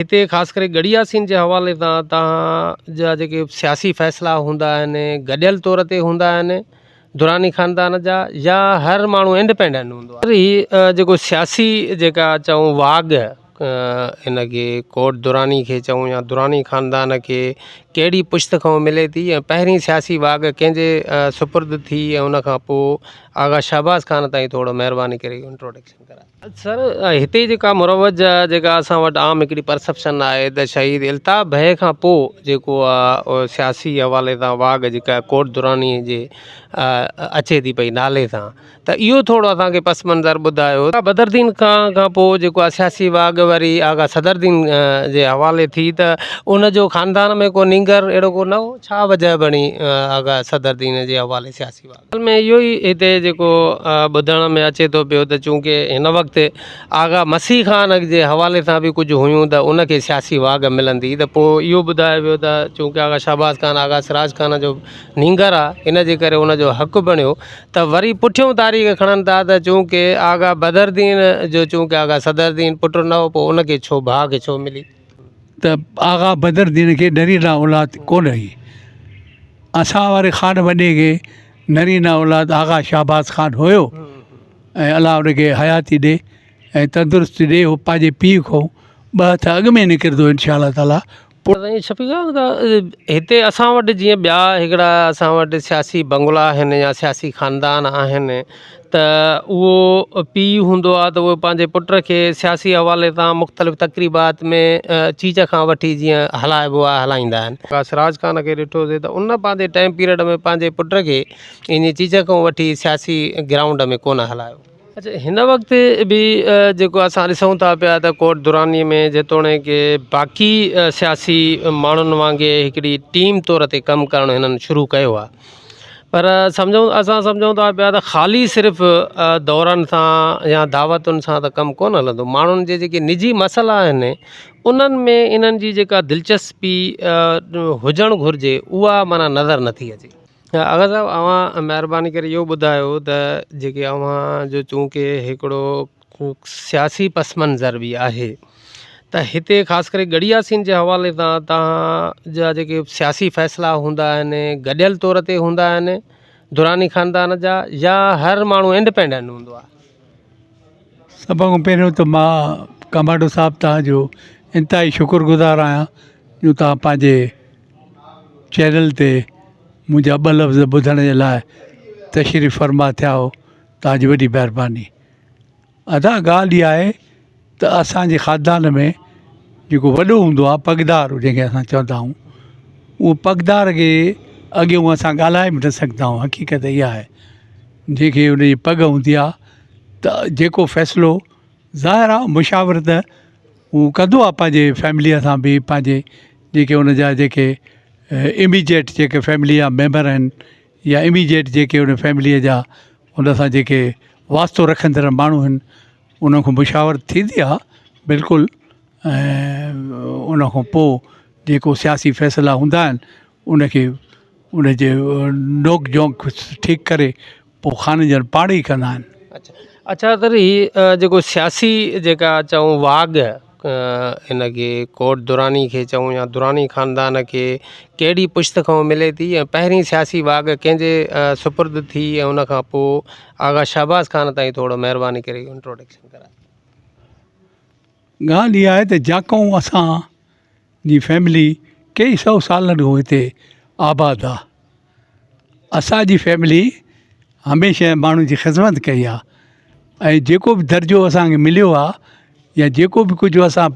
हिते ख़ासि करे गड़ियासीन जे हवाले सां तव्हां जा जेके सियासी फ़ैसिला हूंदा आहिनि गॾियल तौर ते हूंदा आहिनि दुरानी ख़ानदान जा या हर माण्हू इंडिपेंडेंट हूंदो आहे। हीअ जेको सियासी जेका चऊं वाग इन खे कोट दुरानी खे चऊं या दुरानी ख़ानदान खे कहिड़ी पुश्त खां मिले थी ऐं पहिरीं सियासी वाग कंहिंजे सुपुर्द थी ऐं उन खां पोइ आगा शहबाज़ ख़ान ताईं थोरो महिरबानी करे इंट्रोडक्शन करा। सर हिते जेका मुरवज जेका असां वटि आम हिकिड़ी परसेप्शन आहे त शहीद इल्ताफ़ भए खां पोइ जेको आहे सियासी हवाले सां वाग जेका कोट दुरानी जे अचे थी पई नाले सां त इहो थोरो असांखे पस मंज़र ॿुधायो। बदरुद्दीन खां पोइ जेको आहे सियासी वाग वरी आगा सदरुद्दीन जे हवाले थी त उनजो ख़ानदान में को नींगर अहिड़ो को न हो, छा वजह बणी आगा सदरुद्दीन जे हवाले सियासी वाग? असल में इहो ई हिते जेको ॿुधण में अचे थो पियो त चूंकि हिन वक़्तु आगा मसीह ख़ान जे हवाले सां बि कुझु हुयूं त उनखे सियासी वाग मिलंदी त पोइ इहो ॿुधायो वियो त चूंकि आगा शहबाज़ ख़ान आगा सिराज ख़ान जो नींगर आहे इन जे करे उनजो हक़ु बणियो त वरी पुठियों तारीख़ खणनि था त चूंकि आगा बदरुद्दीन जो चूंकि आगा सदरुद्दीन पुट न हो पोइ उनखे छो भाउ खे छो मिली? त आगा बदरुद्दीन खे नरीना औलाद कोन हुई। असां वारे ख़ान वॾे खे नरीना औलाद आगा शहबाज़ ख़ान हुयो ऐं अलाह उनखे हयाती ॾे ऐं तंदुरुस्ती ॾे। उहो पंहिंजे पीउ खां ॿ हथ अॻु में निकिरंदो इनशा ताला। शफ़ीक़ा त हिते असां वटि जीअं ॿिया हिकिड़ा असां वटि सियासी बंगला आहिनि या सियासी ख़ानदान आहिनि त उहो पीउ हूंदो आहे त उहो पंहिंजे पुट खे सियासी हवाले सां मुख़्तलिफ़ तक़रीबात में चीज खां वठी जीअं हलाइबो आहे हलाईंदा आहिनि। सिराज ख़ान खे ॾिठोसीं त उन पंहिंजे टाइम पीरियड में पंहिंजे पुट खे इन चीज खां वठी सियासी ग्राउंड में कोन हलायो। अच्छा, हिन वक़्तु बि जेको असां ॾिसूं था पिया त कोट दुरानी में जेतोणीकि बाक़ी सियासी माण्हुनि वांगुरु हिकिड़ी टीम तौर ते कमु करणु हिननि शुरू कयो आहे, पर असां सम्झूं था पिया त ख़ाली सिर्फ़ु दौरनि सां या दावतुनि सां त कमु कोन हलंदो। माण्हुनि जे जेके निजी मसइला आहिनि उन्हनि में इन्हनि जी जेका दिलचस्पी हुजणु घुरिजे उहा माना नज़र नथी अचे। अगर साहब अवां महिरबानी करे इहो ॿुधायो त जेके अवां जो चूंकि हिकिड़ो सियासी पस मंज़र बि आहे त हिते ख़ासि करे गड़ियासीन जे हवाले सां तव्हां जा जेके सियासी फ़ैसिला हूंदा आहिनि गॾियल तौर ते हूंदा आहिनि दुरानी ख़ानदान जा या हर माण्हू इंडिपेंडेंट हूंदो आहे? सभ खां पहिरियों त मां कमांडो साहिबु तव्हांजो इंतिहाई शुक्रगुज़ार आहियां जो तव्हां पंहिंजे चैनल ते मुंहिंजा ॿ लफ़्ज़ ॿुधण जे लाइ तशरीफ़ फरमा थिया हो। तव्हांजी वॾी महिरबानी अदा। ॻाल्हि इहा आहे त असांजे ख़ानदान में जेको वॾो हूंदो आहे पगदार जंहिंखे असां चवंदा आहियूं, उहो पगदार खे अॻियों असां ॻाल्हाए बि न सघंदा आहियूं। हक़ीक़त इहा आहे जंहिंखे उनजी पग हूंदी आहे त जेको फ़ैसिलो ज़ाहिर आहे मुशावरत उहो कंदो आहे पंहिंजे फैमिलीअ सां बि, पंहिंजे जेके उन जा जेके इमीजिएट जेके फैमिली जा मेंबर आहिनि या इमीजिएट जेके उन फैमिलीअ जा उन सां जेके वास्तो रखंदड़ माण्हू आहिनि उन खां मुशावरत थींदी आहे बिल्कुलु। ऐं उन खां पोइ जेको सियासी फ़ैसिला हूंदा आहिनि उनखे उनजे नोक झोंक ठीकु करे पोइ ख़ान जन पाण ई कंदा आहिनि। अच्छा सर, हीअ जेको सियासी जेका चऊं वाग इन खे कोट दुरानी खे चऊं या दुरानी ख़ानदान खे कहिड़ी पुश्त खां मिले थी ऐं पहिरीं सियासी वाग कंहिंजे सुपुर्द थी ऐं उन खां पोइ आगा शहबाज़ ख़ान ताईं थोरो महिरबानी करे इंट्रोडक्शन करा। ॻाल्हि इहा आहे त जाकूं असांजी फैमिली कई सौ सालनि खां हिते आबाद आहे। असांजी फैमिली हमेशह माण्हुनि जी ख़िदमत कई आहे ऐं जेको बि दर्जो असांखे मिलियो आहे या जेको बि कुझु असां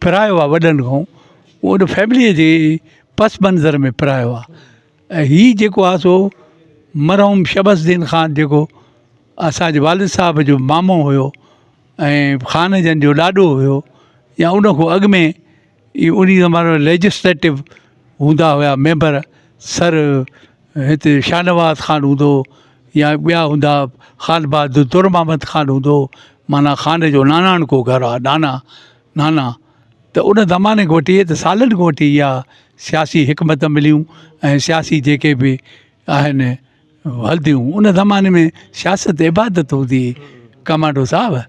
फिरायो आहे वॾनि खां उहो उन फैमिलीअ जे पस मंज़र में फिरायो आहे। ऐं हीअ जेको आहे सो मरहूम शमसुद्दीन ख़ान जेको असांजे वालिद साहिब जो मामो हुयो ऐं ख़ान जन जो ॾाॾो हुयो या उन खां अॻु में इहो उन ज़माने में लेजिस्लेटिव हूंदा हुआ मेंबर, सर हिते शाहनवाज़ ख़ान हूंदो या ॿिया हूंदा, ख़ान बहादुर दुर मोहम्मद ख़ान हूंदो, माना ख़ान जो नानाणको घर आहे, नाना त उन ज़माने खां वठी त सालनि खां वठी इहा सियासी हिकमत मिलियूं ऐं सियासी जेके बि आहिनि हलंदियूं। उन ज़माने में सियासत इबादत हूंदी कमांडो साहिबु।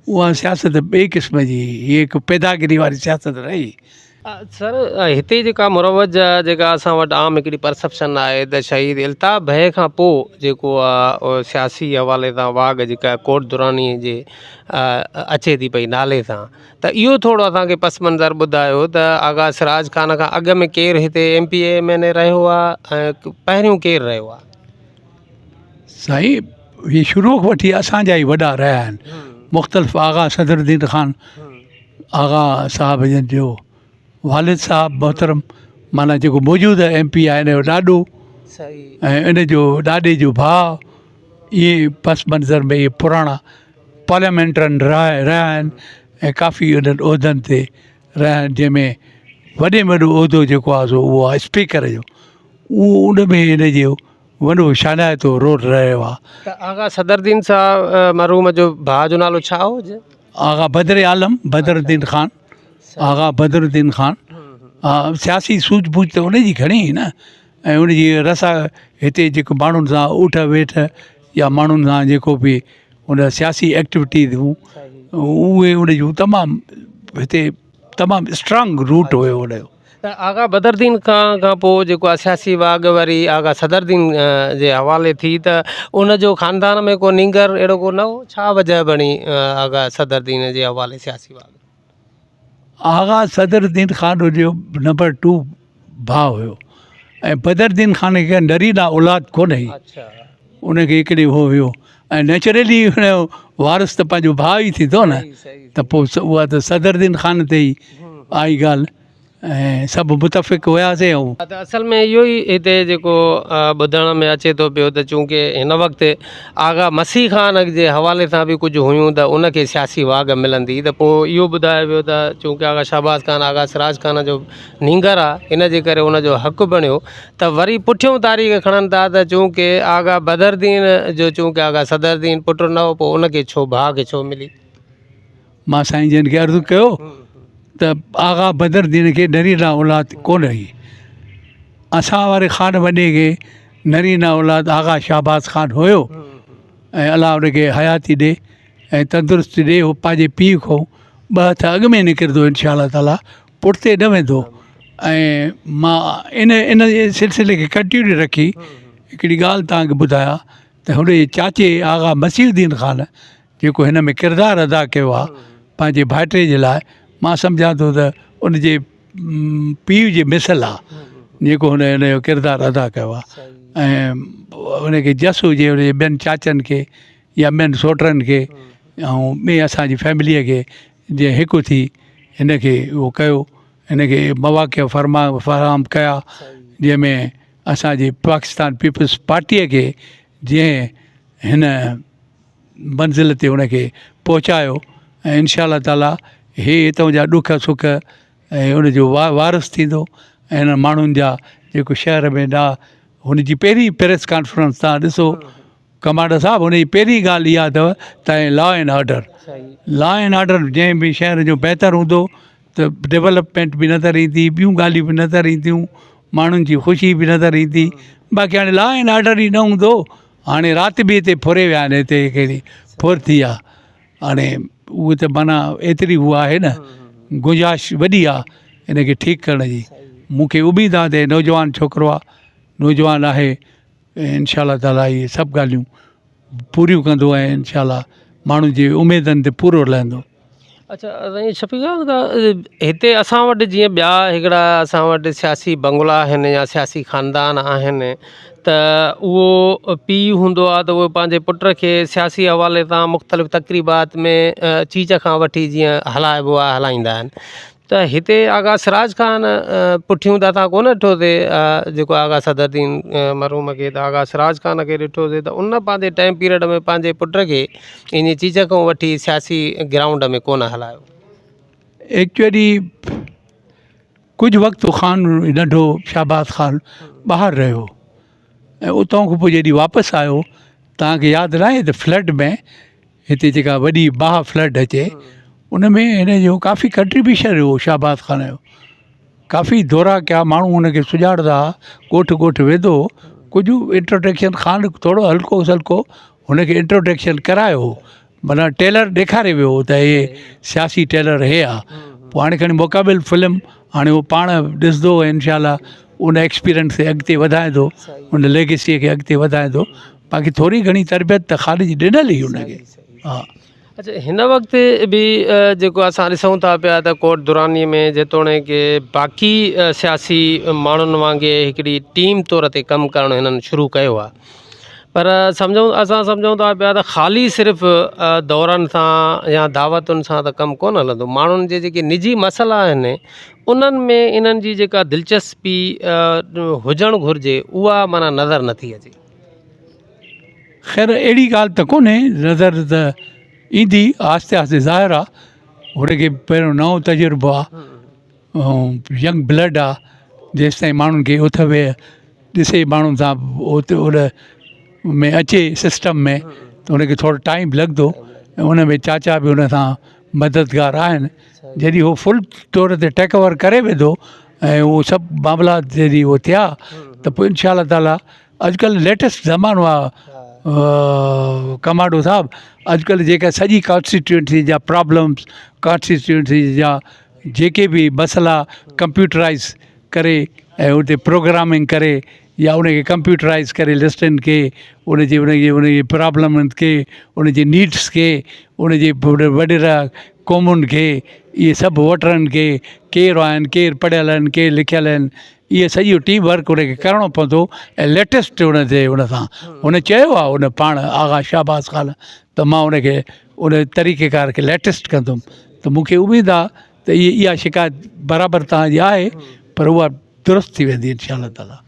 उहा सियासत ॿिए क़िस्म जी, हीअ हिकु पैदागिरी वारी सियासत रही। सर हिते जेका मुरवज जेका असां वटि आम हिकिड़ी परसेप्शन आहे त शहीद इल्ताफ़ भए खां पोइ जेको आहे सियासी हवाले सां वाघ जेका कोट दुरानी जे अचे थी पई नाले सां, त इहो थोरो असांखे पस मंज़र ॿुधायो त आगा सिराज ख़ान खां अॻु में केरु हिते MPA रहियो आहे ऐं पहिरियों केरु रहियो आहे? साईं हीअ शुरू खां वठी असांजा ई वॾा रहिया आहिनि, मुख़्तलिफ़ आगा सदरुद्दीन ख़ान, आगा साहब जन जो वालिद साहब मोहतरम, माना जेको मौजूदु MP आहे हिन जो ॾाॾो ऐं इन जो ॾाॾे जो भाउ, इहे पस मंज़र में इहे पुराणा पार्लियामेंटरन रहिया आहिनि ऐं काफ़ी उन्हनि उहिदनि ते रहिया आहिनि, जंहिंमें वॾे में वॾो उहिदो जेको आहे सो उहो आहे स्पीकर जो, उहो उन में इन जो वॾो शानाइतो रोल रहियो आहे। त आगा सदरुद्दीन साहब मरहूम जो भाउ जो नालो छा हुजे? आगा बदर आलम बदरुद्दीन ख़ान, आगा बदरुद्दीन ख़ान। हा, सियासी सूझबूझ त उनजी घणी न, ऐं उनजी रसा हिते जेको माण्हुनि सां उठ वेठ या माण्हुनि सां जेको बि उन सियासी एक्टिविटी थियूं, उहे उन जूं तमामु हिते तमामु स्ट्रांग रूट हुयो उनजो। त आगा बदरुद्दीन खां पोइ जेको आहे सियासी वाघ वरी आगा सदरुद्दीन जे हवाले थी, त उनजो ख़ानदान में को नींगर अहिड़ो को न हो? छा वजह बणी आगा सदरुद्दीन जे हवाले सियासी वाघ? आगा सदरुद्दीन ख़ान जो नंबर 2 भाउ हुयो ऐं बदरुद्दीन ख़ान खे नरीना औलाद कोन हुई, उनखे हिकिड़े हो हुयो ऐं नेचुरली हुनजो वारिस त पंहिंजो भाउ ई थींदो न, त पोइ उहा त सदरुद्दीन ख़ान ते ई आई ॻाल्हि ऐं सभु मुतफ़िक़ हुयासीं। ऐं त असल में इहो ई हिते जेको ॿुधण में अचे थो पियो त चूंकि हिन वक़्तु आगा मसीह ख़ान जे हवाले सां बि कुझु हुयूं त उनखे सियासी वाघ मिलंदी, त पोइ इहो ॿुधायो वियो त चूंकि आगा शहबाज़ ख़ान आगा सिराज ख़ान जो नींगर आहे, इन जे करे उनजो हक़ु बणियो। त वरी पुठियों तारीख़ खणनि था त चूंकि आगा बदरुद्दीन जो चूंकि आगा सदरुद्दीन पुटु न हो, पोइ उनखे छो भाउ खे छो मिली? मां साईं जन खे अर्ज़ु कयो त आगा बदरुद्दीन खे नरीना औलाद कोन हुई, असां वारे ख़ान वॾे खे नरीना औलाद आगा शहबाज़ ख़ान हुयो ऐं अलाह उनखे हयाती ॾे ऐं तंदुरुस्ती ॾे, उहो पंहिंजे पीउ खां 2 हथ अॻु में निकिरंदो इनशा अल्लाह ताला, पुठिते न वेंदो। ऐं मां इन जे सिलसिले खे कंटिन्यू रखी हिकिड़ी ॻाल्हि तव्हांखे ॿुधायां त हुनजे चाचे आगा मसीहुद्दीन ख़ान जेको हिन में किरदारु अदा कयो आहे पंहिंजे भाइटे जे लाइ, मां सम्झां थो त उनजे पीउ जे मिसल आहे जेको हुनजो किरदारु अदा कयो आहे। ऐं उनखे जस हुजे उनजे ॿियनि चाचनि खे या ॿियनि सोटनि खे ऐं ॿिए असांजी फैमिलीअ खे, जीअं हिकु थी हिनखे उहो कयो, हिनखे मवाक़िअ फराहम कया, जंहिंमें असांजी पाकिस्तान पीपल्स पार्टीअ खे जीअं हिन मंज़िल ते उनखे पहुचायो ऐं इनशा अल्लाह ताला हे हितां जा ॾुख सुख ऐं उनजो वारिस थींदो। ऐं हिन माण्हुनि जा जेको शहर में हुनजी पहिरीं प्रेस कॉन्फ्रेंस तव्हां ॾिसो कमांडर साहब, हुनजी पहिरीं ॻाल्हि इहा अथव त लॉ एंड ऑर्डर जंहिं बि शहर जो बहितरु हूंदो त डेवलपमेंट बि नज़र ईंदी, ॿियूं ॻाल्हियूं बि नज़र ईंदियूं, माण्हुनि जी ख़ुशी बि नज़र ईंदी। बाक़ी हाणे लॉ एंड ऑर्डर ई न हूंदो, हाणे राति बि हिते फुरे विया आहिनि, हिते कहिड़ी फुर थी आहे, हाणे उहो त माना एतिरी उहा आहे न गुंजाइश वॾी आहे हिनखे ठीकु करण जी। मूंखे उमेदु आहे त नौजवान छोकिरो आहे, नौजवान आहे, इनशा अल्लाह ताला इहे सभु ॻाल्हियूं पूरियूं कंदो ऐं इनशा अल्लाह माण्हुनि जी उमेदनि ते पूरो लहंदो। अच्छा साईं शफ़ीक़ा, हिते असां वटि जीअं ॿिया हिकिड़ा असां वटि सियासी बंगला आहिनि या सियासी ख़ानदान आहिनि, त उहो पीउ हूंदो आहे त उहो पंहिंजे पुट खे सियासी हवाले सां मुख़्तलिफ़ तक़रीबात में चीच खां वठी जीअं हलाइबो आहे हलाईंदा आहिनि। त हिते आगा सिराज ख़ान पुठियूं त असां कोन ॾिठोसीं, जेको आगा सदरुद्दीन मरहूम खे त आगा सिराज ख़ान खे ॾिठोसीं त उन पंहिंजे टाइम पीरियड में पंहिंजे पुट खे इन चीज खां वठी सियासी ग्राउंड में कोन हलायो। एक्चुअली कुझु वक़्तु ख़ान नंढो शहबाज़ ख़ान ॿाहिरि रहियो ऐं उतां खां पोइ जॾहिं वापसि आयो, तव्हांखे यादि न आहे त फ्लड में हिते जेका वॾी बाहि फ्लड अचे उन में हिन जो काफ़ी कंट्रीब्यूशन हुयो शहबाज़ ख़ान जो, काफ़ी दौरा कया, माण्हू हुनखे सुञाणंदा, ॻोठु ॻोठु वेंदो, कुझु इंट्रोडक्शन ख़ान थोरो हल्को सल्को हुनखे इंट्रोडक्शन करायो, माना टेलर ॾेखारे वियो त हे सियासी टेलर हे आहे पोइ हाणे खणी मुक़ाबिल फिल्म हाणे उहो पाण ॾिसंदो इनशाला उन एक्सपीरियंस खे अॻिते वधाए थो उन लेगेसीअ खे अॻिते वधाए थो बाक़ी थोरी घणी तरबियत त ख़ालिद ॾिनल ई हुनखे हा अच्छा हिन वक़्तु बि जेको असां ॾिसूं था पिया त कोट दुरानीअ में जेतोणीकि बाक़ी सियासी माण्हुनि वांगुरु हिकिड़ी टीम तौर ते कमु करणु हिननि शुरू कयो आहे पर असां सम्झूं था पिया त ख़ाली सिर्फ़ु दौरनि सां या दावतुनि सां त कमु कोन हलंदो माण्हुनि जे जेके निजी मसइला आहिनि उन्हनि में इन्हनि जी जेका दिलचस्पी हुजणु घुरिजे उहा माना नज़र नथी अचे ख़ैर अहिड़ी ॻाल्हि त कोन्हे नज़र त ईंदी आहिस्ते आहिस्ते ज़ाहिर आहे हुनखे पहिरियों नओं तजुर्बो आहे यंग ब्लड आहे जेसि ताईं माण्हुनि खे उथ वेह ॾिसे माण्हुनि सां उन में अचे सिस्टम में त हुनखे थोरो टाइम लॻंदो ऐं उन में चाचा बि हुन सां मददगार आहिनि जॾहिं उहो फुल तौर ते टेक ओवर करे वेंदो ऐं उहो सभु मामला जॾहिं उहो थिया त पोइ इनशा ताला अॼुकल्ह लेटेस्ट ज़मानो आहे कमांडो साहब अॼुकल्ह जेका सॼी कॉन्स्टिट्यूंसी जा प्रॉब्लम्स कॉन्स्टिट्यूंसी जा जेके बि मसइला कंप्यूटराइज़ करे ऐं उते प्रोग्रामिंग करे या उनखे कंप्यूटराइज़ करे लिस्टनि खे उनजी प्रॉब्लमनि खे उनजी नीड्स खे उनजे वॾेरा क़ौमुनि खे इहे सभु वोटरनि खे केरु आहिनि केरु पढ़ियल आहिनि केरु लिखियल आहिनि इहे सॼो टीम वर्क उनखे करिणो पवंदो ऐं लेटेस्ट उन ते उन सां हुन चयो आहे उन पाण आगा शाहबाज़ ख़ान त मां उनखे उन तरीक़ेकार खे लेटेस्ट कंदुमि त मूंखे उमेदु आहे त इहा शिकायत बराबरि तव्हांजी आहे पर उहा दुरुस्त थी वेंदी इनशा ताला